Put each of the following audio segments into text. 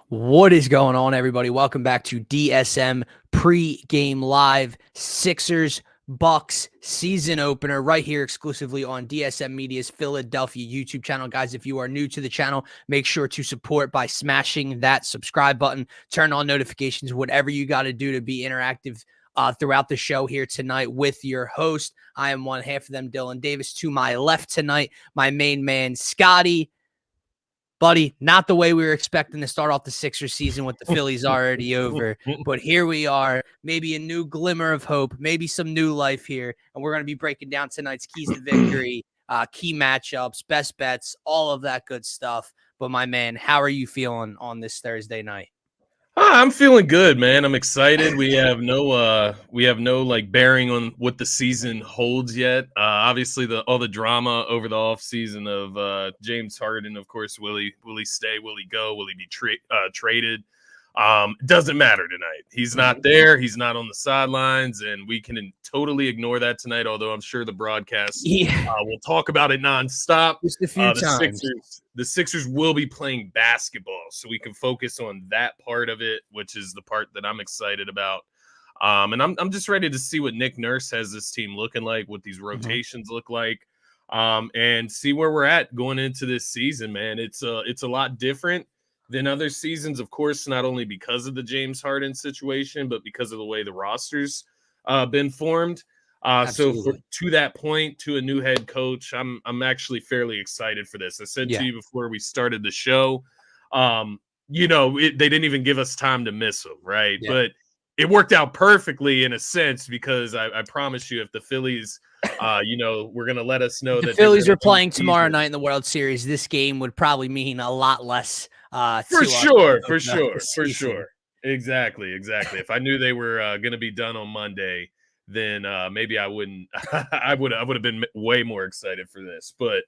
What is going on, everybody? Welcome back to DSM Pre-Game Live Sixers Bucks season opener right here exclusively on DSM-Media's Philadelphia YouTube channel. Guys, if you are new to the channel, make sure to support by smashing that subscribe button, turn on notifications, whatever you got to do to be interactive throughout the show here tonight with your host. I am one half of them, Dylan Davis. To my left tonight, my main man, Scotty. Buddy, not the way we were expecting to start off the Sixers season with the Phillies already over. But here we are, maybe a new glimmer of hope, maybe some new life here. And we're going to be breaking down tonight's keys to victory, key matchups, best bets, all of that good stuff. But my man, how are you feeling on this Thursday night? I'm feeling good, man. I'm excited. We have no like bearing on what the season holds yet. Obviously, all the drama over the offseason of James Harden, of course, will he stay? Will he go? Will he be traded? Doesn't matter tonight. He's not there. He's not on the sidelines, and we can totally ignore that tonight. Although I'm sure the broadcast will talk about it nonstop. Just a few times. The Sixers will be playing basketball, so we can focus on that part of it, which is the part that I'm excited about. And I'm just ready to see what Nick Nurse has this team looking like, what these rotations look like, and see where we're at going into this season. Man, it's a lot different than other seasons, of course, not only because of the James Harden situation, but because of the way the roster's been formed. So to that point, to a new head coach, I'm actually fairly excited for this. I said to you before we started the show, they didn't even give us time to miss him, right? Yeah. But it worked out perfectly in a sense because I promise you, if the Phillies, we're going to let us know that the Phillies are playing tomorrow night in the World Series, this game would probably mean a lot less. For sure. Exactly. If I knew they were going to be done on Monday, then maybe I wouldn't. I would have been way more excited for this. But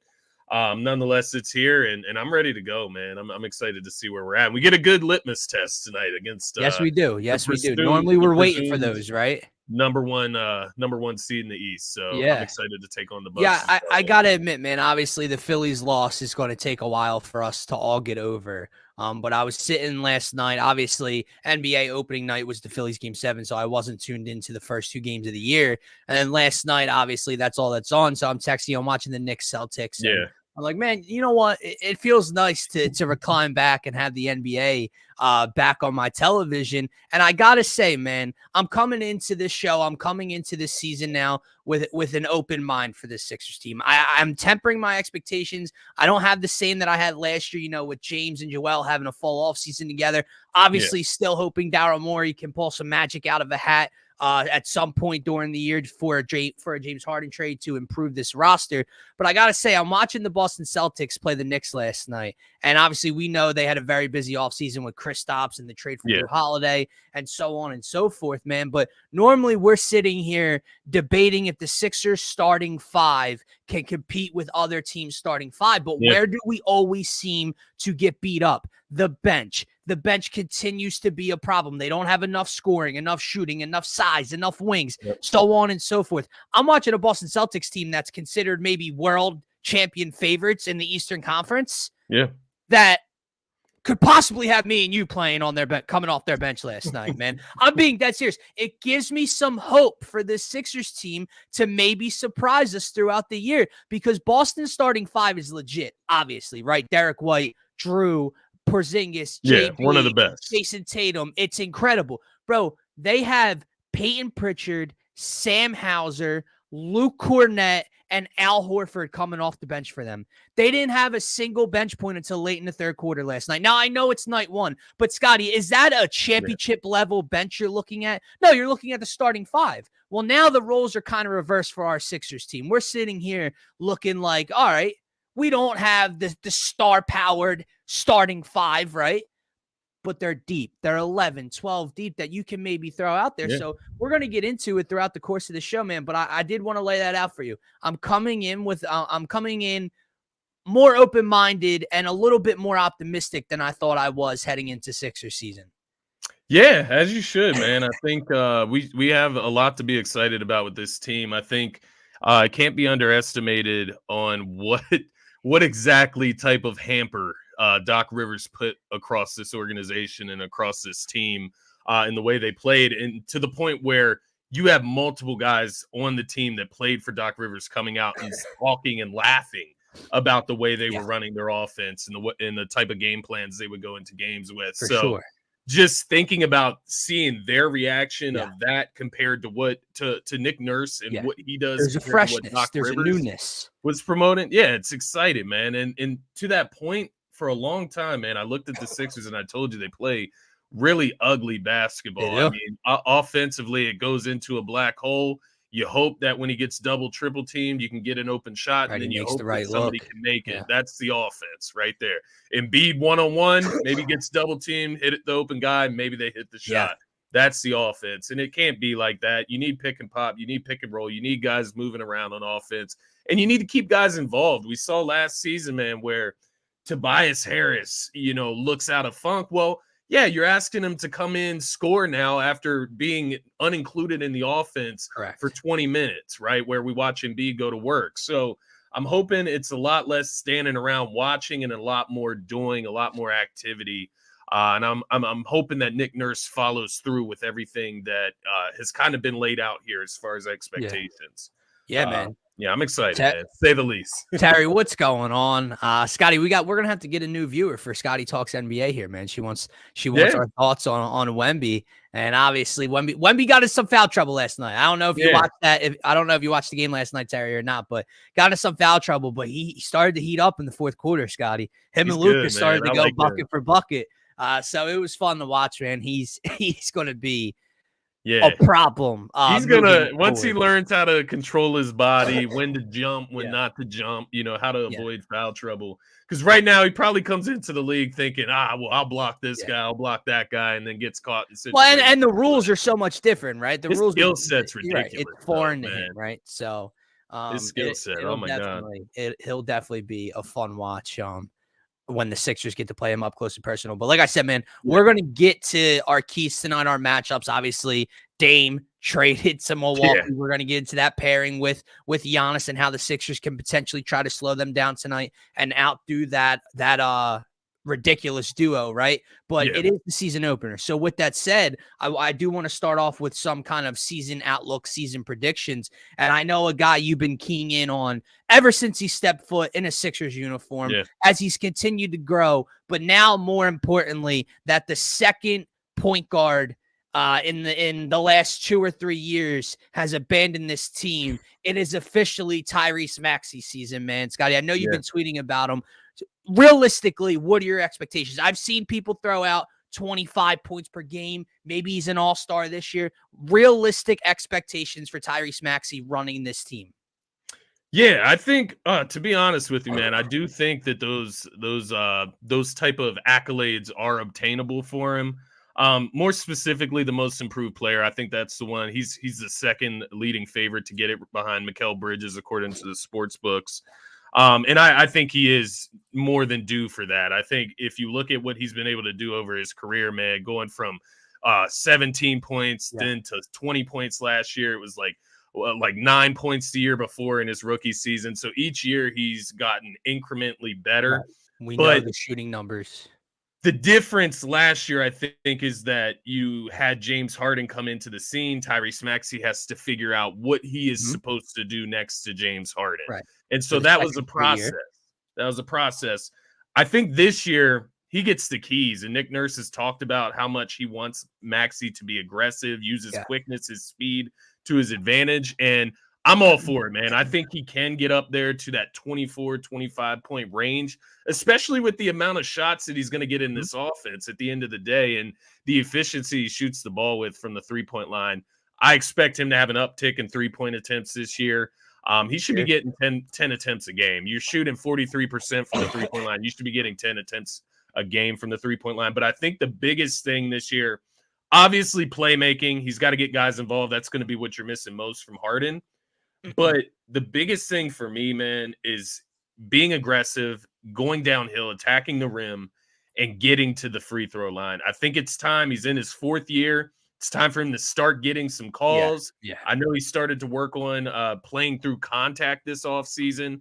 nonetheless, it's here, and I'm ready to go, man. I'm excited to see where we're at. We get a good litmus test tonight against. Yes, we do. Normally, we're waiting for those, right? Number one seed in the East. So I'm excited to take on the Bucks. Yeah, I gotta admit, man. Obviously, the Phillies loss is going to take a while for us to all get over. But I was sitting last night. Obviously, NBA opening night was the Phillies game 7, so I wasn't tuned into the first 2 games of the year. And then last night, obviously, that's all that's on. So I'm texting, I'm watching the Knicks Celtics. Yeah. I'm like, man, you know what? It feels nice to recline back and have the NBA back on my television. And I got to say, man, I'm coming into this show. I'm coming into this season now with an open mind for this Sixers team. I'm tempering my expectations. I don't have the same that I had last year, with James and Joel having a full off season together. Obviously, still hoping Daryl Morey can pull some magic out of a hat at some point during the year for a James Harden trade to improve this roster. But I got to say, I'm watching the Boston Celtics play the Knicks last night. And obviously, we know they had a very busy offseason with Kristaps and the trade for Drew Holiday and so on and so forth, man. But normally we're sitting here debating if the Sixers starting 5 can compete with other teams starting 5. But where do we always seem to get beat up? The bench. The bench continues to be a problem. They don't have enough scoring, enough shooting, enough size, enough wings, so on and so forth. I'm watching a Boston Celtics team that's considered maybe world champion favorites in the Eastern Conference. Yeah. That could possibly have me and you playing on their bench, coming off their bench last night, man. I'm being dead serious. It gives me some hope for this Sixers team to maybe surprise us throughout the year because Boston's starting 5 is legit, obviously, right? Derek White, Drew, Porzingis, JB, one of the best. Jason Tatum. It's incredible. Bro, they have Peyton Pritchard, Sam Hauser, Luke Cornett, and Al Horford coming off the bench for them. They didn't have a single bench point until late in the third quarter last night. Now, I know it's night 1, but Scotty, is that a championship level bench you're looking at? No, you're looking at the starting 5. Well, now the roles are kind of reversed for our Sixers team. We're sitting here looking like, all right, we don't have the star-powered starting 5, right? But they're deep. They're 11, 12 deep that you can maybe throw out there. So we're going to get into it throughout the course of the show, man. But I did want to lay that out for you. I'm coming in more open-minded and a little bit more optimistic than I thought I was heading into Sixers season. Yeah, as you should, man. I think we have a lot to be excited about with this team. I think it can't be underestimated on what exactly type of hamper Doc Rivers put across this organization and across this team in the way they played, and to the point where you have multiple guys on the team that played for Doc Rivers coming out and talking and laughing about the way they were running their offense and the type of game plans they would go into games with. For sure. Just thinking about seeing their reaction of that compared to what to Nick Nurse and what he does. There's a freshness. There's a newness. Was promoting. Yeah, it's exciting, man. And to that point, for a long time, man, I looked at the Sixers and I told you they play really ugly basketball. I mean, offensively, it goes into a black hole. You hope that when he gets double, triple teamed, you can get an open shot, and then you hope that somebody can make it. That's the offense right there. Embiid one-on-one, maybe gets double teamed, hit it the open guy, maybe they hit the shot. That's the offense, and it can't be like that. You need pick and pop. You need pick and roll. You need guys moving around on offense, and you need to keep guys involved. We saw last season, man, where Tobias Harris, looks out of funk. Well, yeah, you're asking him to come in, score now after being unincluded in the offense for 20 minutes, right? Where we watch Embiid go to work. So I'm hoping it's a lot less standing around watching and a lot more doing, a lot more activity. And I'm hoping that Nick Nurse follows through with everything that has kind of been laid out here as far as expectations. Yeah, man. Yeah, I'm excited, man, to say the least. Terry, what's going on? Scotty, we're gonna have to get a new viewer for Scotty Talks NBA here, man. She wants our thoughts on Wemby. And obviously Wemby got in some foul trouble last night. I don't know if you watched that. I don't know if you watched the game last night, Terry, or not, but got in some foul trouble. But he started to heat up in the fourth quarter, Scotty. He's and Lucas started to go bucket for bucket. So it was fun to watch, man. He's gonna be a problem. He's gonna once he learns how to control his body, when to jump, when not to jump, how to avoid foul trouble. Because right now he probably comes into the league thinking, well, I'll block this guy, I'll block that guy, and then gets caught in situations. Well, and the rules are so much different, right? The rules skill set's ridiculous. Right. It's foreign to him, right? So his skill set. Oh my god, he'll definitely be a fun watch. When the Sixers get to play him up close and personal. But like I said, man, we're going to get to our keys tonight, our matchups. Obviously, Dame traded to Milwaukee. We're going to get into that pairing with Giannis and how the Sixers can potentially try to slow them down tonight and outdo that ridiculous duo, right? But it is the season opener. So with that said, I do want to start off with some kind of season outlook, season predictions. And I know a guy you've been keying in on ever since he stepped foot in a Sixers uniform, as he's continued to grow. But now, more importantly, that the second point guard in the last 2 or 3 years has abandoned this team. It is officially Tyrese Maxey season, man. Scotty, I know you've been tweeting about him. Realistically, what are your expectations? I've seen people throw out 25 points per game. Maybe he's an all-star this year. Realistic expectations for Tyrese Maxey running this team. Yeah, I think to be honest with you, man, I do think that those type of accolades are obtainable for him. More specifically, the most improved player. I think that's the one. He's the second leading favorite to get it behind Mikal Bridges, according to the sports books. And I think he is more than due for that. I think if you look at what he's been able to do over his career, man, going from 17 points then to 20 points last year, it was like 9 points the year before in his rookie season. So each year he's gotten incrementally better. Right. We know the shooting numbers. The difference last year, I think, is that you had James Harden come into the scene. Tyrese Maxey has to figure out what he is supposed to do next to James Harden. Right. And so that was a process. That was a process. I think this year he gets the keys. And Nick Nurse has talked about how much he wants Maxey to be aggressive, use his quickness, his speed to his advantage. And I'm all for it, man. I think he can get up there to that 24, 25-point range, especially with the amount of shots that he's going to get in this offense at the end of the day and the efficiency he shoots the ball with from the three-point line. I expect him to have an uptick in three-point attempts this year. He should be getting 10 attempts a game. You're shooting 43% from the three-point line. You should be getting 10 attempts a game from the three-point line. But I think the biggest thing this year, obviously playmaking. He's got to get guys involved. That's going to be what you're missing most from Harden. But the biggest thing for me, man, is being aggressive, going downhill, attacking the rim, and getting to the free throw line. I think it's time. He's in his fourth year. It's time for him to start getting some calls. I know he started to work on playing through contact this offseason.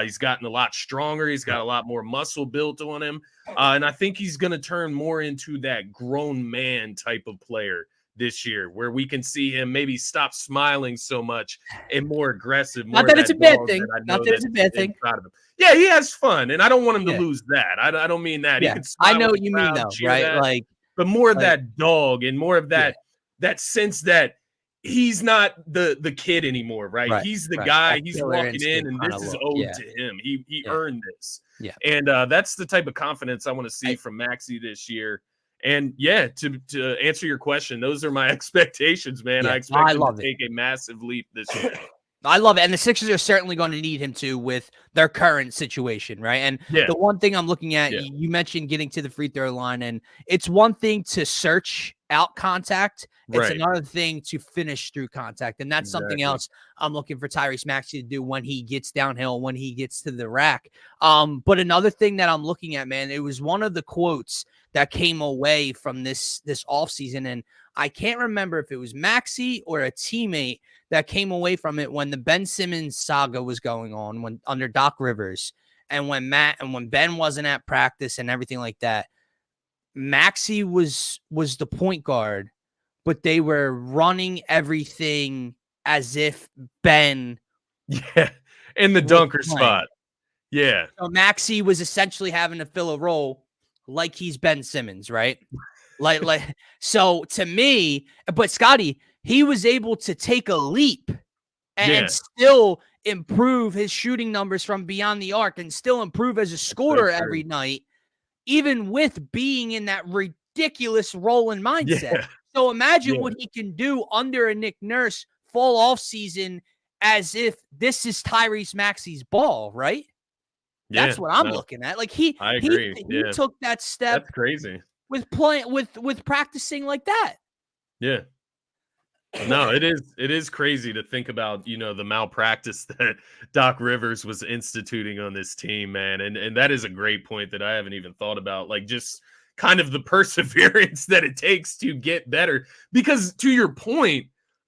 He's gotten a lot stronger. He's got a lot more muscle built on him. And I think he's going to turn more into that grown man type of player this year, where we can see him maybe stop smiling so much and more aggressive. Not that it's a bad thing. Not that it's a bad thing. Yeah, he has fun, and I don't want him to lose that. I don't mean that. Yeah. He can smile. I know what you mean, though, right? That, like, but more of that dog and more of that sense that he's not the kid anymore, right? He's the guy. He's walking in, and this is owed to him. He earned this. Yeah, and that's the type of confidence I want to see from Maxey this year. And yeah, to answer your question, those are my expectations, man. I expect him to take a massive leap this year. I love it. And the Sixers are certainly going to need him to with their current situation, right? And the one thing I'm looking at, you mentioned getting to the free throw line, and it's one thing to search out contact. It's another thing to finish through contact. And that's something else I'm looking for Tyrese Maxey to do when he gets downhill, when he gets to the rack. But another thing that I'm looking at, man, it was one of the quotes that came away from this offseason. And I can't remember if it was Maxey or a teammate that came away from it when the Ben Simmons saga was going on, when under Doc Rivers, and when Ben wasn't at practice and everything like that. Maxey was the point guard, but they were running everything as if Ben in the dunker spot. Yeah. So Maxey was essentially having to fill a role like he's Ben Simmons, right? Like so to me, but Scotty, he was able to take a leap and still improve his shooting numbers from beyond the arc and still improve as a scorer every night, even with being in that ridiculous role and mindset. Yeah. So imagine what he can do under a Nick Nurse fall off season as if this is Tyrese Maxey's ball, right? That's what I'm looking at. Like I agree. He took that step. That's crazy. With playing with practicing like that. Yeah. No, it is crazy to think about, the malpractice that Doc Rivers was instituting on this team, man. And that is a great point that I haven't even thought about. Like, just kind of the perseverance that it takes to get better. Because to your point,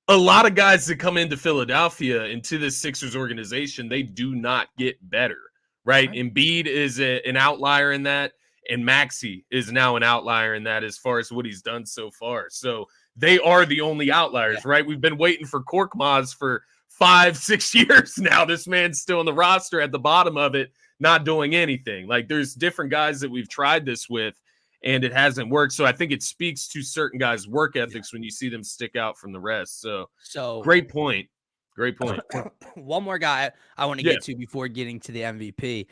a lot of guys that come into Philadelphia, into this Sixers organization, they do not get better, right? Embiid is an outlier in that. And Maxey is now an outlier in that as far as what he's done so far. So they are the only outliers, right? We've been waiting for Korkmaz for 5-6 years now. This man's still in the roster at the bottom of it, not doing anything. Like, there's different guys that we've tried this with, and it hasn't worked. So I think it speaks to certain guys' work ethics when you see them stick out from the rest. So great point. Great point. One more guy I want to get to before getting to the MVP.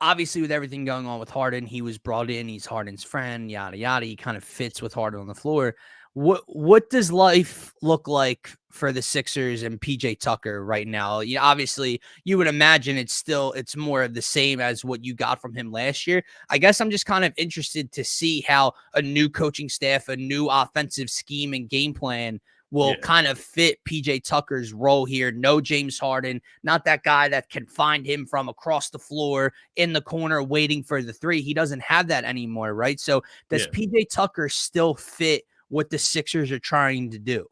Obviously, with everything going on with Harden, he was brought in. He's Harden's friend, yada, yada. He kind of fits with Harden on the floor. What does life look like for the Sixers and PJ Tucker right now? Obviously, you would imagine it's more of the same as what you got from him last year. I guess I'm just kind of interested to see how a new coaching staff, a new offensive scheme and game plan will kind of fit PJ Tucker's role here. No James Harden, not that guy that can find him from across the floor in the corner waiting for the three. He doesn't have that anymore, right? So does PJ Tucker still fit what the Sixers are trying to do?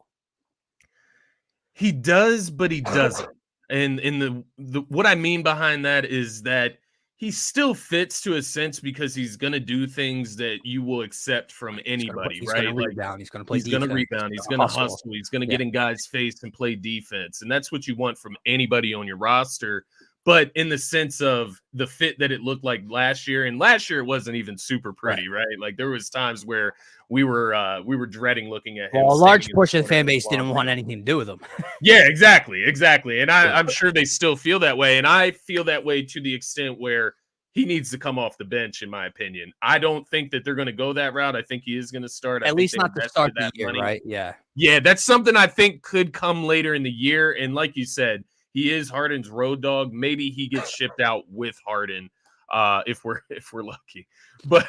He does, but he doesn't. And in the what I mean behind that is that he still fits to a sense because he's going to do things that you will accept from anybody, right? He's going to rebound. He's going to play defense. He's going to rebound. He's going to hustle. He's going to get in guys' face and play defense. And that's what you want from anybody on your roster. But in the sense of the fit that it looked like last year, and last year it wasn't even super pretty, right? Like, there was times where we were dreading looking at him. Well, a large portion of the fan base didn't want anything to do with him. Yeah, exactly. And I'm sure they still feel that way. And I feel that way to the extent where he needs to come off the bench, in my opinion. I don't think that they're going to go that route. I think he is going to start. At least not to start the year, right? Yeah. Yeah, that's something I think could come later in the year. And like you said, he is Harden's road dog. Maybe he gets shipped out with Harden if we're lucky. But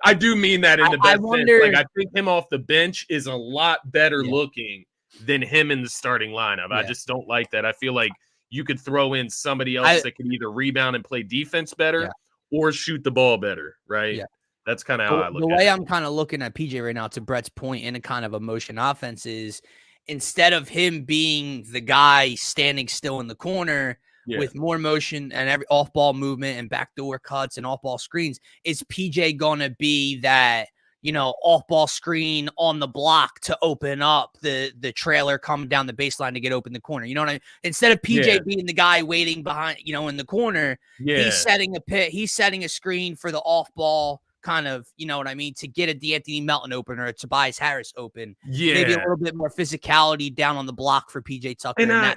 I do mean that in the best sense. Like, I think him off the bench is a lot better looking than him in the starting lineup. I just don't like that. I feel like you could throw in somebody else that can either rebound and play defense better or shoot the ball better, right? Yeah. That's kind of how I look at it. The way I'm kind of looking at PJ right now, to Brett's point, in a kind of a motion offense, is instead of him being the guy standing still in the corner, with more motion and every off-ball movement and backdoor cuts and off-ball screens, is PJ going to be that, off-ball screen on the block to open up the trailer coming down the baseline to get open the corner? You know what I mean? Instead of PJ being the guy waiting behind, in the corner, he's setting a screen for the off-ball kind of, you know what I mean, to get a D'Anthony Melton open or a Tobias Harris open. Maybe a little bit more physicality down on the block for PJ Tucker. And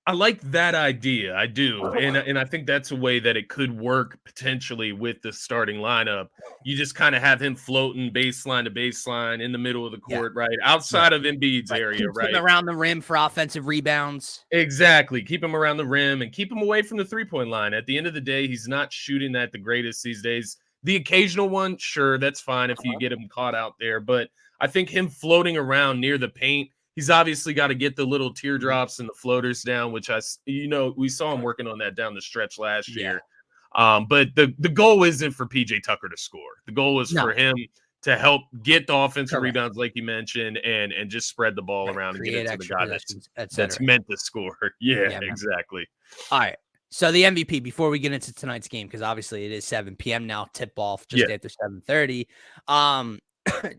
I like that idea. I do. And I think that's a way that it could work potentially with the starting lineup. You just kind of have him floating baseline to baseline in the middle of the court, right? Outside of Embiid's area, right? Keep him around the rim for offensive rebounds. Exactly. Keep him around the rim and keep him away from the three-point line. At the end of the day, he's not shooting that the greatest these days. The occasional one, sure, that's fine if you get him caught out there. But I think him floating around near the paint, he's obviously got to get the little teardrops and the floaters down, which we saw him working on that down the stretch last year. But the goal isn't for PJ Tucker to score. The goal is for him to help get the offensive rebounds, like you mentioned, and just spread the ball around and get it to the guy that's meant to score. Yeah, exactly. All right. So the MVP, before we get into tonight's game, because obviously it is 7 p.m. now, tip-off just after 7:30.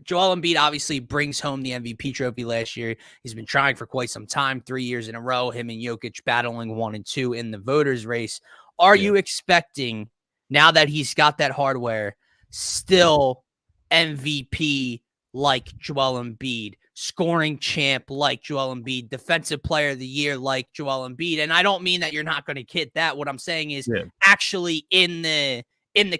Joel Embiid obviously brings home the MVP trophy last year. He's been trying for quite some time, 3 years in a row, him and Jokic battling 1 and 2 in the voters race. Are you expecting, now that he's got that hardware, still MVP like Joel Embiid, scoring champ like Joel Embiid, defensive player of the year like Joel Embiid? And I don't mean that you're not going to get that. What I'm saying is actually in the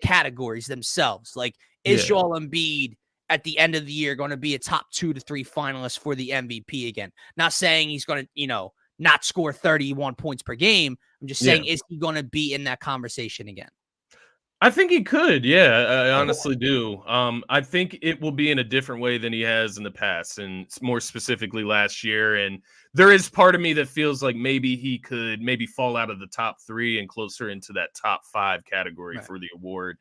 categories themselves. Like, is Joel Embiid at the end of the year going to be a top 2 to 3 finalist for the MVP again? Not saying he's going to, not score 31 points per game. I'm just saying, is he going to be in that conversation again? I think he could. Yeah, I honestly do. I think it will be in a different way than he has in the past, and more specifically last year. And there is part of me that feels like maybe he could fall out of the top 3 and closer into that top 5 category for the award.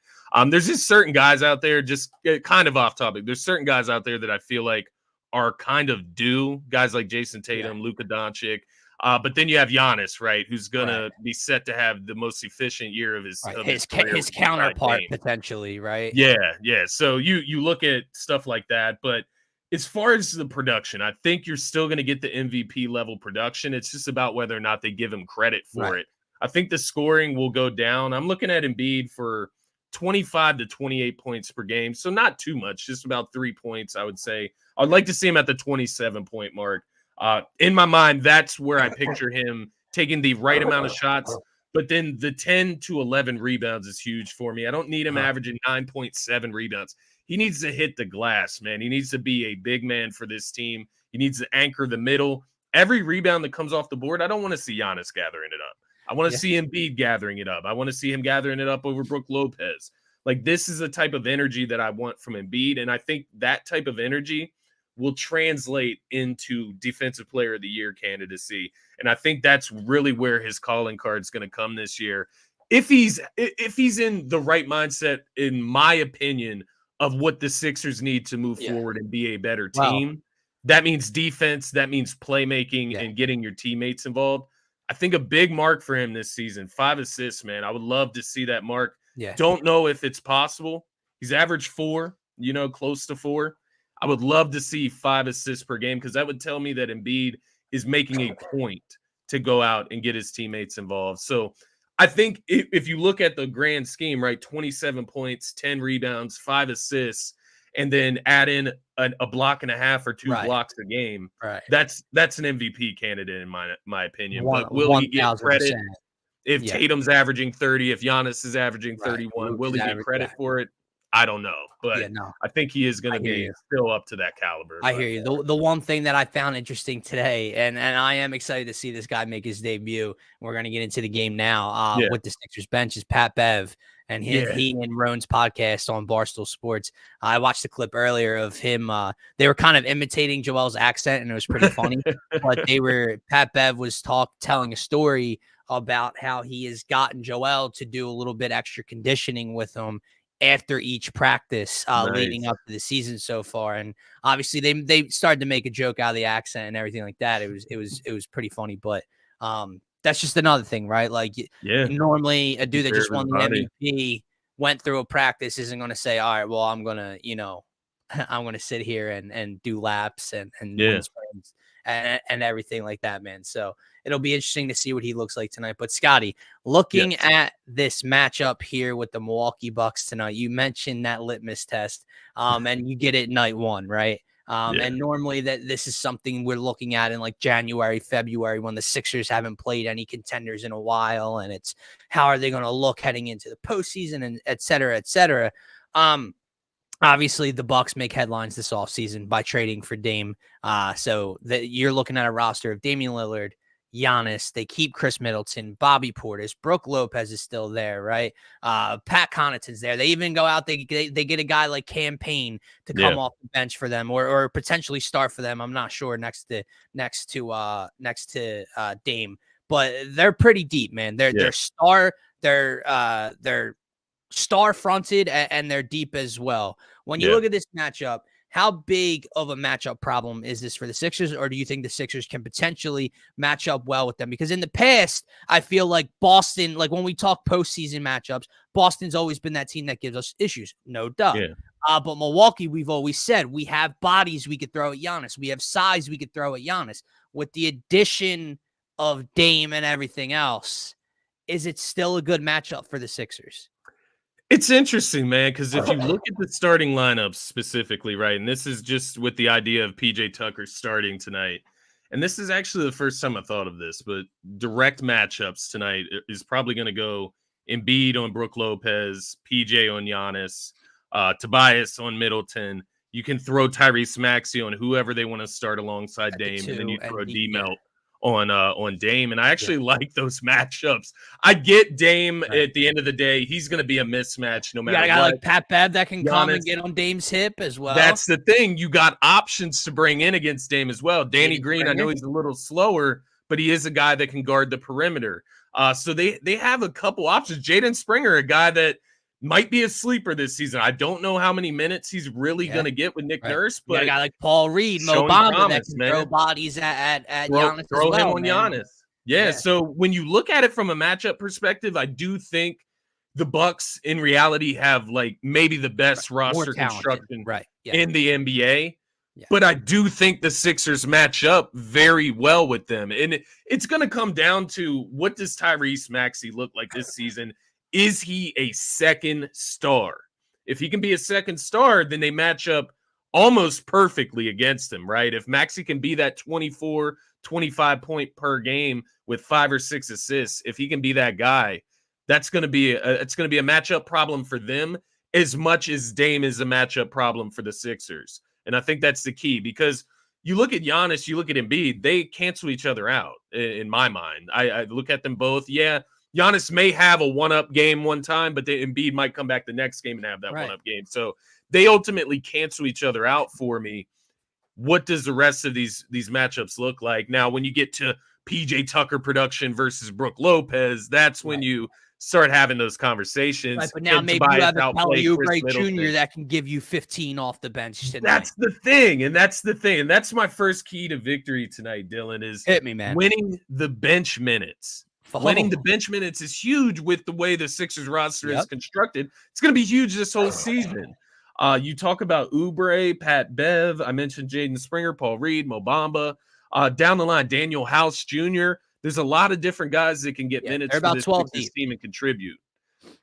There's just certain guys out there, just kind of off topic. There's certain guys out there that I feel like are kind of due. Guys like Jason Tatum, Luka Doncic. But then you have Giannis, right, who's going to be set to have the most efficient year of his his counterpart potentially, right? Yeah. So you look at stuff like that, but as far as the production, I think you're still going to get the MVP level production. It's just about whether or not they give him credit for it. I think the scoring will go down. I'm looking at Embiid for 25 to 28 points per game, so not too much, just about 3 points, I would say. I'd like to see him at the 27-point mark. In my mind, that's where I picture him taking the right amount of shots, but then the 10 to 11 rebounds is huge for me. I don't need him averaging 9.7 rebounds. He needs to hit the glass, man. He needs to be a big man for this team. He needs to anchor the middle. Every rebound that comes off the board, I don't want to see Giannis gathering it up. I want to see Embiid gathering it up. I want to see him gathering it up over Brook Lopez. Like, this is the type of energy that I want from Embiid, and I think that type of energy will translate into defensive player of the year candidacy. And I think that's really where his calling card is going to come this year. If he's in the right mindset, in my opinion, of what the Sixers need to move forward and be a better team, that means defense, that means playmaking and getting your teammates involved. I think a big mark for him this season, 5 assists, man. I would love to see that mark. Don't know if it's possible. He's averaged 4, close to 4. I would love to see 5 assists per game, because that would tell me that Embiid is making a point to go out and get his teammates involved. So I think if you look at the grand scheme, right, 27 points, 10 rebounds, 5 assists, and then add in a block and a half or 2 blocks a game, that's an MVP candidate in my opinion. But will he get credit if Tatum's averaging 30, if Giannis is averaging 31? Will he get credit for it? I don't know, but I think he is going to be still up to that caliber. I hear you. The one thing that I found interesting today, and I am excited to see this guy make his debut. We're going to get into the game now with the Sixers bench, is Pat Bev. And he and Roan's podcast on Barstool Sports. I watched the clip earlier of him. They were kind of imitating Joel's accent, and it was pretty funny. But Pat Bev was telling a story about how he has gotten Joel to do a little bit extra conditioning with him after each practice leading up to the season so far. And obviously they started to make a joke out of the accent and everything like that. It was pretty funny, but That's just another thing, right? Like, Yeah. normally a dude that Care just of his won the body. MVP went through a practice isn't going to say, all right, well, I'm going to, I'm going to sit here and do laps and Yeah. win sprints and everything like that, man. So it'll be interesting to see what he looks like tonight. But Scotty, looking Yes. at this matchup here with the Milwaukee Bucks tonight, you mentioned that litmus test, and you get it night one, right? Yeah. And normally this is something we're looking at in like January, February, when the Sixers haven't played any contenders in a while, and it's how are they going to look heading into the postseason, and et cetera, et cetera. Obviously, the Bucks make headlines this offseason by trading for Dame. So that you're looking at a roster of Damian Lillard, Giannis. They keep Chris Middleton, Bobby Portis, Brooke Lopez is still there, right? Pat Connaughton's there. They even go out. They get a guy like Cam Payne to come off the bench for them, or potentially start for them. I'm not sure next to Dame, but they're pretty deep, man. They're star fronted and they're deep as well. When you look at this matchup, how big of a matchup problem is this for the Sixers, or do you think the Sixers can potentially match up well with them? Because in the past, I feel like Boston, like when we talk postseason matchups, Boston's always been that team that gives us issues, no doubt. But Milwaukee, we've always said we have bodies we could throw at Giannis. We have size we could throw at Giannis. With the addition of Dame and everything else, is it still a good matchup for the Sixers? It's interesting, man, because if you look at the starting lineups specifically, right, and this is just with the idea of PJ Tucker starting tonight, and this is actually the first time I thought of this, but direct matchups tonight is probably going to go Embiid on Brooke Lopez, PJ on Giannis, Tobias on Middleton. You can throw Tyrese Maxey on whoever they want to start alongside Dame, and then you throw D-Melt on Dame, and I actually like those matchups. I get Dame at the end of the day; he's going to be a mismatch no matter what. You got a guy like Pat Bev that can come and get on Dame's hip as well. That's the thing; you got options to bring in against Dame as well. Danny Green, I know he's a little slower, but he is a guy that can guard the perimeter. So they have a couple options. Jaden Springer, a guy that might be a sleeper this season. I don't know how many minutes he's really going to get with Nick Nurse, but a guy like Paul Reed, Mo Bamba that can throw bodies at Giannis throw as well, him on Giannis. Yeah, so when you look at it from a matchup perspective, I do think the Bucks in reality have like maybe the best roster construction in the NBA. But I do think the Sixers match up very well with them. And it's going to come down to, what does Tyrese Maxey look like this season? Is he a second star? If he can be a second star, then they match up almost perfectly against him, right? If Maxey can be that 24, 25 point per game with 5 or 6 assists, if he can be that guy, that's going to be it's going to be a matchup problem for them as much as Dame is a matchup problem for the Sixers. And I think that's the key, because you look at Giannis, you look at Embiid, they cancel each other out in my mind. I look at them both. Yeah, Giannis may have a one-up game one time, but Embiid might come back the next game and have that one-up game. So they ultimately cancel each other out for me. What does the rest of these matchups look like? Now, when you get to PJ Tucker production versus Brooke Lopez, that's when you start having those conversations. Right, but now maybe you have a Kelly Oubre Jr. that can give you 15 off the bench tonight. That's the thing, and that's my first key to victory tonight, Dylan, is hit me, man. Winning the bench minutes. Winning the bench minutes is huge with the way the Sixers roster is constructed. It's going to be huge this whole season. You talk about Oubre, Pat Bev. I mentioned Jaden Springer, Paul Reed, Mo Bamba. Down the line, Daniel House Jr. There's a lot of different guys that can get minutes for this team and contribute.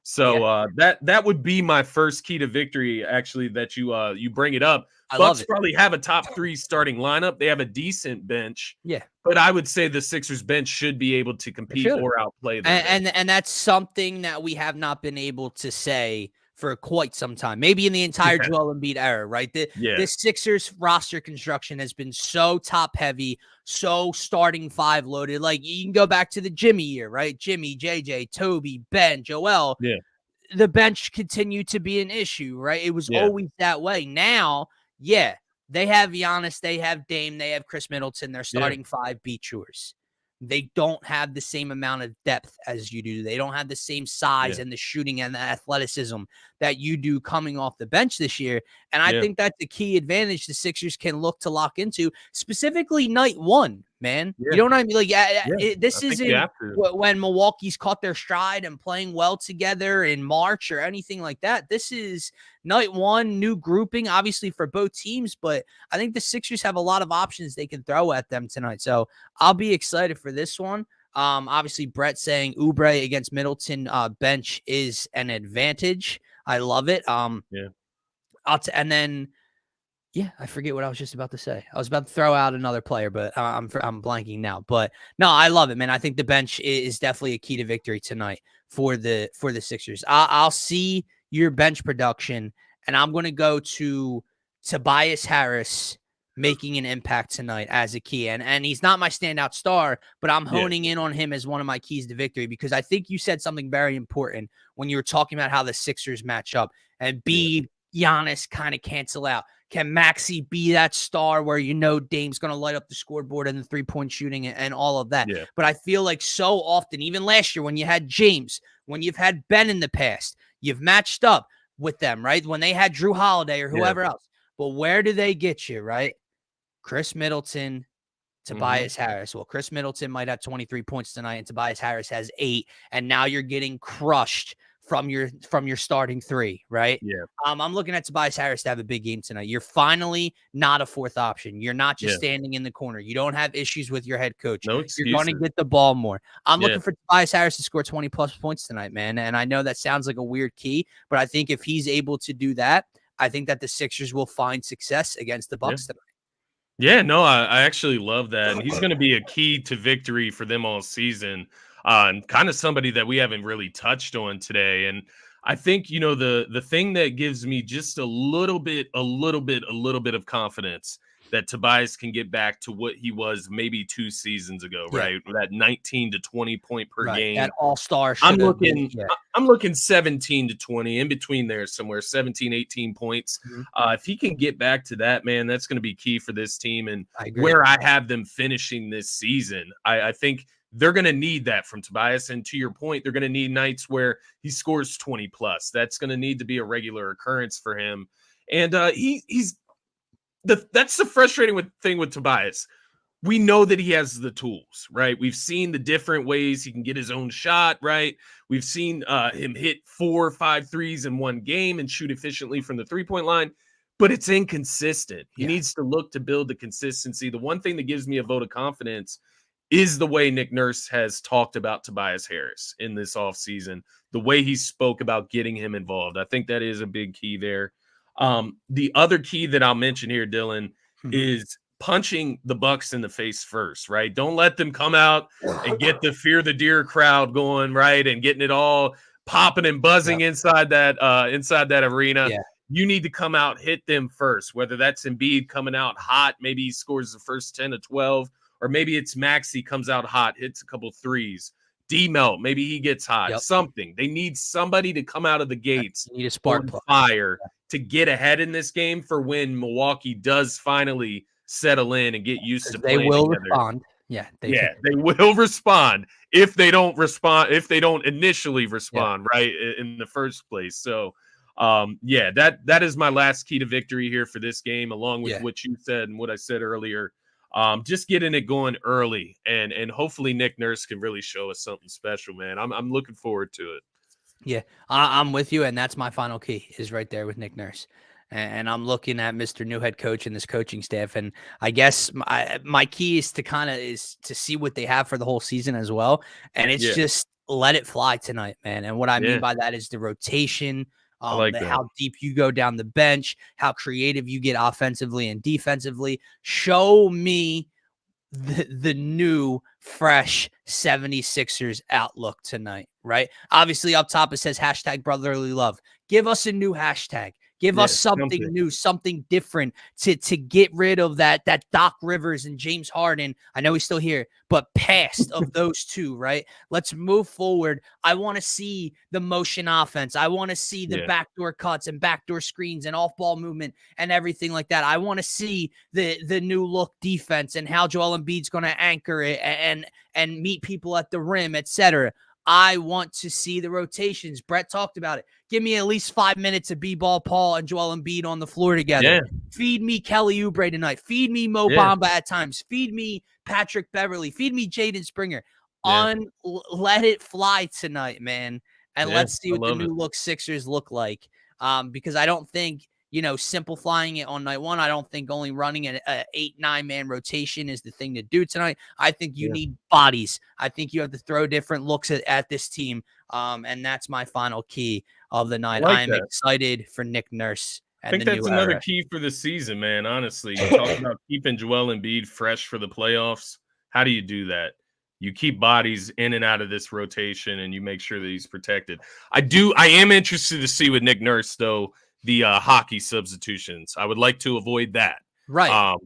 So that would be my first key to victory, actually, that you bring it up. Bucks probably have a top 3 starting lineup. They have a decent bench. But I would say the Sixers bench should be able to compete or outplay them. And that's something that we have not been able to say for quite some time, maybe in the entire Joel Embiid era, right? This Sixers roster construction has been so top heavy, so starting 5 loaded. Like, you can go back to the Jimmy year, right? Jimmy, JJ, Toby, Ben, Joel. The bench continued to be an issue, right? It was always that way. Now, they have Giannis, they have Dame, they have Chris Middleton. They're starting 5 beat yours. They don't have the same amount of depth as you do. They don't have the same size and the shooting and the athleticism that you do coming off the bench this year. And I think that's the key advantage the Sixers can look to lock into, specifically night one, man. Yeah. You know what I mean? Like, I this think you isn't have to. when Milwaukee's caught their stride and playing well together in March or anything like that. This is night one, new grouping, obviously for both teams, but I think the Sixers have a lot of options they can throw at them tonight. So I'll be excited for this one. Obviously Brett saying Oubre against Middleton bench is an advantage. I love it. Yeah. And then yeah, I forget what I was just about to say. I was about to throw out another player, but I'm blanking now. But no, I love it, man. I think the bench is definitely a key to victory tonight for the Sixers. I'll see your bench production, and I'm going to go to Tobias Harris making an impact tonight as a key. And he's not my standout star, but I'm honing in on him as one of my keys to victory because I think you said something very important when you were talking about how the Sixers match up and Giannis kind of cancel out. Can Maxey be that star where Dame's going to light up the scoreboard and the three-point shooting and all of that? Yeah. But I feel like so often, even last year when you had James, when you've had Ben in the past, you've matched up with them, right? When they had Drew Holiday or whoever else. But where do they get you, right? Chris Middleton, Tobias Harris. Well, Chris Middleton might have 23 points tonight and Tobias Harris has 8. And now you're getting crushed from your starting 3, right? Yeah. I'm looking at Tobias Harris to have a big game tonight. You're finally not a fourth option. You're not just standing in the corner. You don't have issues with your head coach. No excuses. You're going to get the ball more. I'm looking for Tobias Harris to score 20 plus points tonight, man. And I know that sounds like a weird key, but I think if he's able to do that, I think that the Sixers will find success against the Bucks tonight. Yeah, no, I actually love that. And he's going to be a key to victory for them all season. And kind of somebody that we haven't really touched on today. And I think, the thing that gives me just a little bit of confidence that Tobias can get back to what he was maybe 2 seasons ago, right? That 19 to 20 point per game. That all-star. I'm looking 17 to 20 in between there somewhere, 17, 18 points. If he can get back to that, man, that's going to be key for this team. And where I have them finishing this season, I think they're going to need that from Tobias. And to your point, they're going to need nights where he scores 20 plus. That's going to need to be a regular occurrence for him. And that's the frustrating thing with Tobias. We know that he has the tools, right? We've seen the different ways he can get his own shot, right? We've seen him hit 4 or 5 threes in one game and shoot efficiently from the three-point line, but it's inconsistent. He needs to look to build the consistency. The one thing that gives me a vote of confidence is the way Nick Nurse has talked about Tobias Harris in this offseason, the way he spoke about getting him involved. I think that is a big key there. The other key that I'll mention here, Dylan, is punching the Bucks in the face first, right? Don't let them come out and get the Fear the Deer crowd going, right? And getting it all popping and buzzing inside that arena. Yeah. You need to come out, hit them first, whether that's Embiid coming out hot, maybe he scores the first 10 to 12, or maybe it's Maxey comes out hot, hits a couple threes. D-Melt, maybe he gets hot, something. They need somebody to come out of the gates, need a spark fire to get ahead in this game for when Milwaukee does finally settle in and get used to playing. They will together. Respond. Yeah, they will respond if they don't initially respond right in the first place. So that is my last key to victory here for this game, along with what you said and what I said earlier. Just getting it going early, and hopefully Nick Nurse can really show us something special, man. I'm looking forward to it. Yeah, I'm with you, and that's my final key is right there with Nick Nurse. And I'm looking at Mr. New Head Coach and this coaching staff, and I guess my key is to see what they have for the whole season as well, and it's just let it fly tonight, man. And what I mean by that is the rotation. How deep you go down the bench, how creative you get offensively and defensively. Show me the new, fresh 76ers outlook tonight, right? Obviously, up top it says #brotherly love. Give us a new hashtag. Give us something new, something different to get rid of that Doc Rivers and James Harden. I know he's still here, but past of those two, right? Let's move forward. I want to see the motion offense. I want to see the backdoor cuts and backdoor screens and off-ball movement and everything like that. I want to see the new look defense and how Joel Embiid's going to anchor it and meet people at the rim, etc. I want to see the rotations. Brett talked about it. Give me at least 5 minutes of B-Ball Paul and Joel Embiid on the floor together. Yeah. Feed me Kelly Oubre tonight. Feed me Mo Yeah. Bamba at times. Feed me Patrick Beverly. Feed me Jaden Springer. Yeah. Let it fly tonight, man. And Yeah, let's see I what the love it. new look Sixers look like. Because I don't think, simplifying it on night one, I don't think only running an 8-9 man rotation is the thing to do tonight. I think you need bodies. I think you have to throw different looks at this team. And that's my final key of the night. I am excited for Nick Nurse. I think that's another key for the season, man. Honestly, you talk about keeping Joel Embiid fresh for the playoffs. How do you do that? You keep bodies in and out of this rotation, and you make sure that he's protected. I am interested to see with Nick Nurse, though, the hockey substitutions. I would like to avoid that. Right.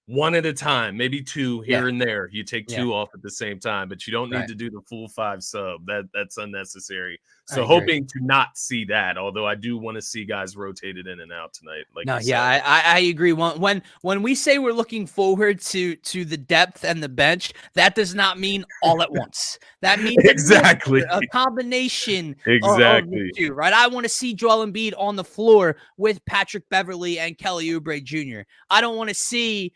One at a time, maybe two here and there. You take two off at the same time, but you don't need to do the full 5 sub. That's unnecessary. So hoping to not see that, although I do want to see guys rotated in and out tonight. I agree. When we say we're looking forward to the depth and the bench, that does not mean all at once. That means exactly a combination of the two, right? I want to see Joel Embiid on the floor with Patrick Beverly and Kelly Oubre Jr. I don't want to see,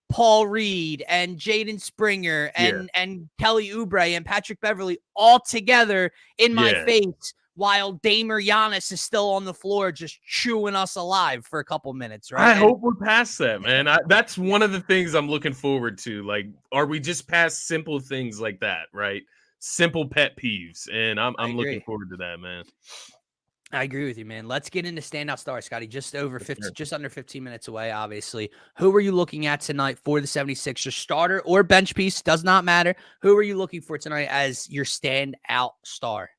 Paul Reed and Jaden Springer and Kelly Oubre and Patrick Beverly all together in my face while Damer Giannis is still on the floor just chewing us alive for a couple minutes, right? I hope we're past that, man. That's one of the things I'm looking forward to. Like, are we just past simple things like that, right? Simple pet peeves. And I'm looking forward to that, man. I agree with you, man. Let's get into standout stars, Scotty. Just under 15 minutes away, obviously. Who are you looking at tonight for the 76ers? Starter or bench piece, does not matter. Who are you looking for tonight as your standout star?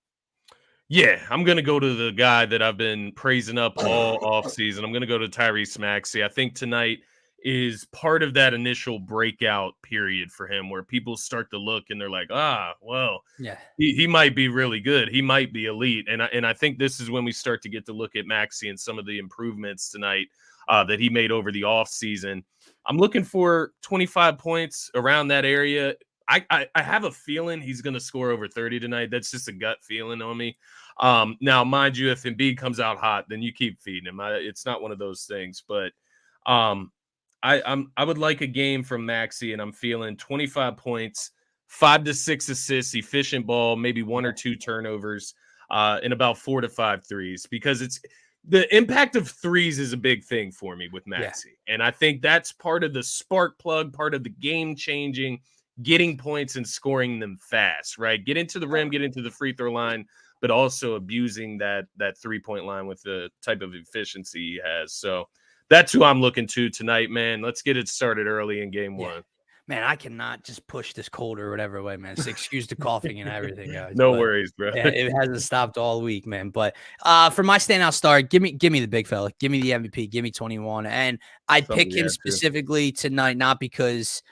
Yeah, I'm going to go to the guy that I've been praising up all offseason. I'm going to go to Tyrese Maxey. I think tonight is part of that initial breakout period for him where people start to look and they're like, he might be really good. He might be elite. And I think this is when we start to get to look at Maxey and some of the improvements tonight that he made over the offseason. I'm looking for 25 points around that area. I have a feeling he's going to score over 30 tonight. That's just a gut feeling on me. Now, mind you, if Embiid comes out hot, then you keep feeding him. It's not one of those things, but I would like a game from Maxey, and I'm feeling 25 points, 5 to 6 assists, efficient ball, maybe 1 or 2 turnovers, and about 4 to 5 threes, because it's the impact of threes is a big thing for me with Maxey. And I think that's part of the spark plug, part of the game changing, getting points and scoring them fast, right? Get into the rim, get into the free throw line, but also abusing that 3-point line with the type of efficiency he has. So that's who I'm looking to tonight, man. Let's get it started early in game 1. Man, I cannot just push this cold or whatever way, man. It's excuse the coughing and everything, guys. No worries, bro. Yeah, it hasn't stopped all week, man. But for my standout star, give me the big fella. Give me the MVP. Give me 21. And I pick him specifically tonight, not because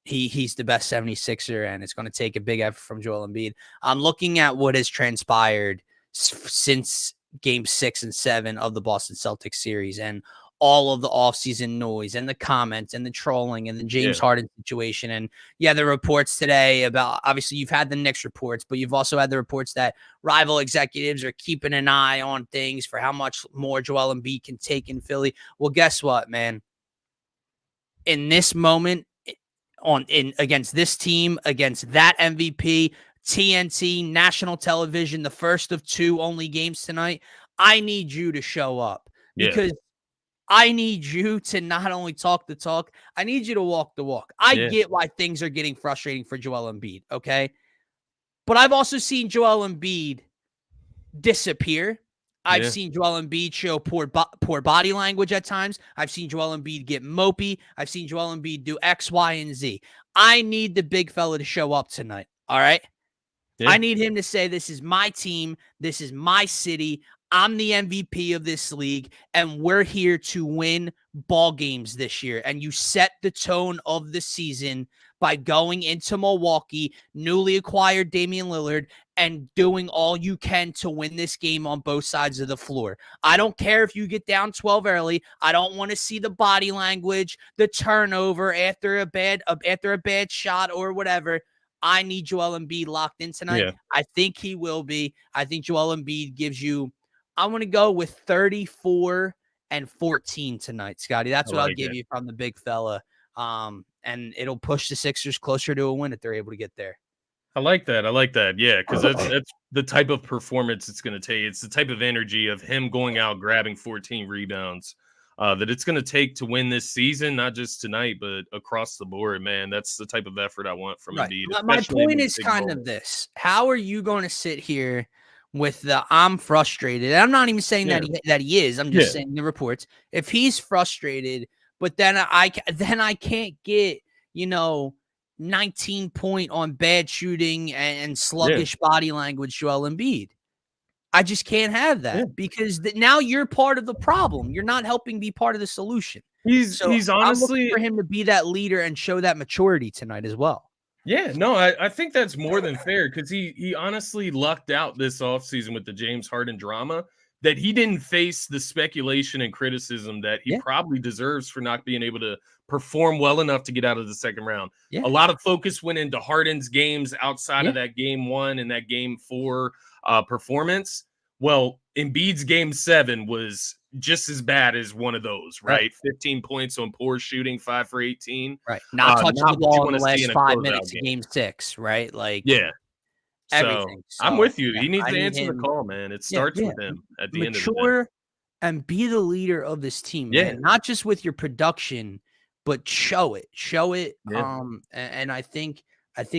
he's the best 76er and it's going to take a big effort from Joel Embiid. I'm looking at what has transpired since game 6 and 7 of the Boston Celtics series and all of the offseason noise and the comments and the trolling and the James Harden situation. And the reports today about, obviously you've had the Knicks reports, but you've also had the reports that rival executives are keeping an eye on things for how much more Joel Embiid can take in Philly. Well, guess what, man? In this moment, against this team, against that MVP, TNT, national television, the first of 2 only games tonight, I need you to show up because I need you to not only talk the talk, I need you to walk the walk. I get why things are getting frustrating for Joel Embiid, okay? But I've also seen Joel Embiid disappear. I've seen Joel Embiid show poor body language at times. I've seen Joel Embiid get mopey. I've seen Joel Embiid do X, Y, and Z. I need the big fella to show up tonight, all right? I need him to say, this is my team. This is my city. I'm the MVP of this league, and we're here to win ball games this year. And you set the tone of the season by going into Milwaukee, newly acquired Damian Lillard, and doing all you can to win this game on both sides of the floor. I don't care if you get down 12 early. I don't want to see the body language, the turnover after a bad shot or whatever. I need Joel Embiid locked in tonight. Yeah. I think he will be. I think Joel Embiid gives you, I'm going to go with 34 and 14 tonight, Scotty. That's what I'll give you from the big fella. And it'll push the Sixers closer to a win if they're able to get there. I like that. I like that. Yeah, because that's the type of performance it's going to take. It's the type of energy of him going out, grabbing 14 rebounds that it's going to take to win this season, not just tonight, but across the board, man. That's the type of effort I want from Embiid. My point is kind of this. How are you going to sit here with the I'm frustrated? I'm not even saying that he is. I'm just saying the reports. If he's frustrated, but then I can't get, 19 point on bad shooting and sluggish body language, Joel Embiid. I just can't have that because now you're part of the problem. You're not helping be part of the solution. He's honestly, I'm looking for him to be that leader and show that maturity tonight as well. Yeah, no, I think that's more than fair because he honestly lucked out this offseason with the James Harden drama that he didn't face the speculation and criticism that he probably deserves for not being able to perform well enough to get out of the second round. A lot of focus went into Harden's games outside of that game 1 and that game 4 performance. Well, Embiid's game 7 was just as bad as one of those, right? 15 points on poor shooting, 5 for 18. Right. Not touching the ball in the last 5 minutes of game 6, right? Like, everything. So, I'm with you. He needs to answer the call, man. It starts with him at the end of the day. Mature and be the leader of this team, man. Not just with your production, but show it. And I think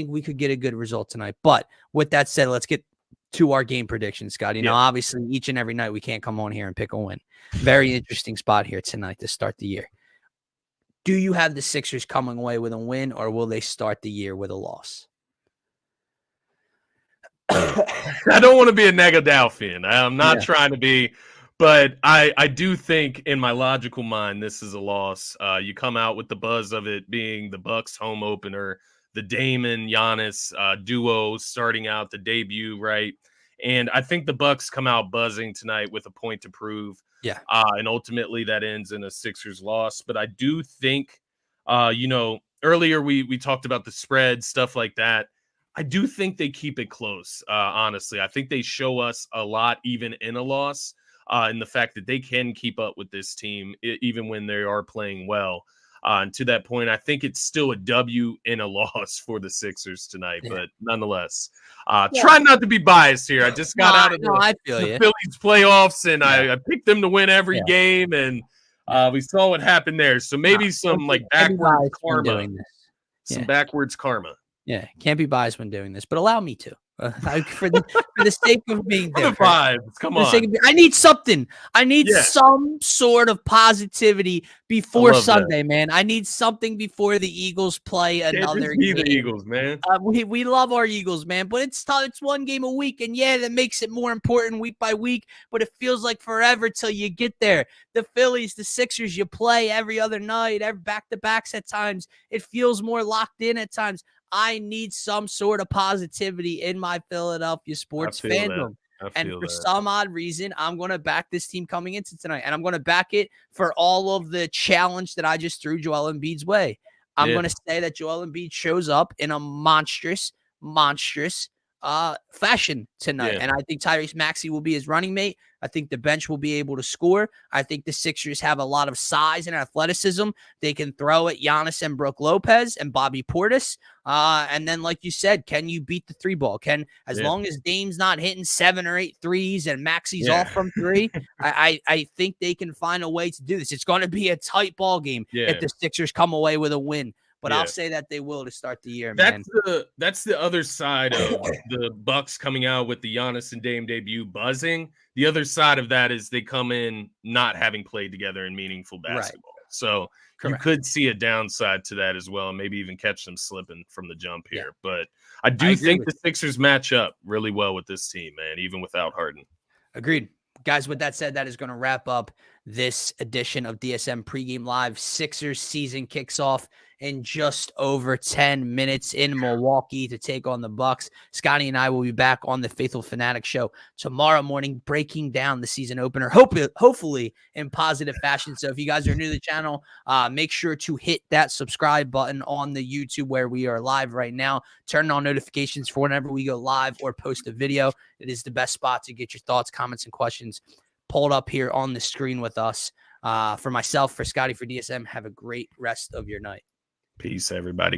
we could get a good result tonight. But with that said, let's get to our game predictions, Scott. Obviously, each and every night we can't come on here and pick a win. Very interesting spot here tonight to start the year. Do you have the Sixers coming away with a win, or will they start the year with a loss? I don't want to be a Negadelphian. I'm not trying to be, but I do think in my logical mind this is a loss. You come out with the buzz of it being the Bucks home opener, the Damon Giannis duo starting out the debut, right? And I think the Bucks come out buzzing tonight with a point to prove. And ultimately that ends in a Sixers loss. But I do think, earlier we talked about the spread, stuff like that. I do think they keep it close, honestly. I think they show us a lot, even in a loss, in the fact that they can keep up with this team, even when they are playing well. And to that point, I think it's still a W in a loss for the Sixers tonight. But nonetheless, try not to be biased here. I just got out of the Phillies playoffs, and I picked them to win every game, and we saw what happened there. So maybe some backwards karma. Some backwards karma. Yeah, can't be biased when doing this, but allow me to. For the sake of being there. Come on. I need something. I need some sort of positivity before Sunday, man. I need something before the Eagles play another game. The Eagles, man. We love our Eagles, man, but it's tough. It's one game a week, and that makes it more important week by week, but it feels like forever till you get there. The Phillies, the Sixers, you play every other night, back-to-backs at times. It feels more locked in at times. I need some sort of positivity in my Philadelphia sports fandom. And for some odd reason, I'm going to back this team coming into tonight. And I'm going to back it for all of the challenge that I just threw Joel Embiid's way. I'm going to say that Joel Embiid shows up in a monstrous fashion tonight. And I think Tyrese Maxey will be his running mate. I think the bench will be able to score. I think the Sixers have a lot of size and athleticism. They can throw at Giannis and Brook Lopez and Bobby Portis. And then, like you said, can you beat the 3-ball? As long as Dame's not hitting 7 or 8 threes and Maxey's off from 3, I think they can find a way to do this. It's going to be a tight ball game if the Sixers come away with a win. But I'll say that they will to start the year, man. That's the other side of the Bucks coming out with the Giannis and Dame debut buzzing. The other side of that is they come in not having played together in meaningful basketball. Right. So you could see a downside to that as well, and maybe even catch them slipping from the jump here. But I do think the Sixers match up really well with this team, man, even without Harden. Agreed. Guys, with that said, that is going to wrap up this edition of DSM Pregame Live. Sixers season kicks off in just over 10 minutes in Milwaukee to take on the Bucks. Scotty and I will be back on the Faithful Fanatic Show tomorrow morning, breaking down the season opener, hopefully in positive fashion. So if you guys are new to the channel, make sure to hit that subscribe button on the YouTube where we are live right now. Turn on notifications for whenever we go live or post a video. It is the best spot to get your thoughts, comments, and questions pulled up here on the screen with us. For myself, for Scotty, for DSM, have a great rest of your night. Peace, everybody.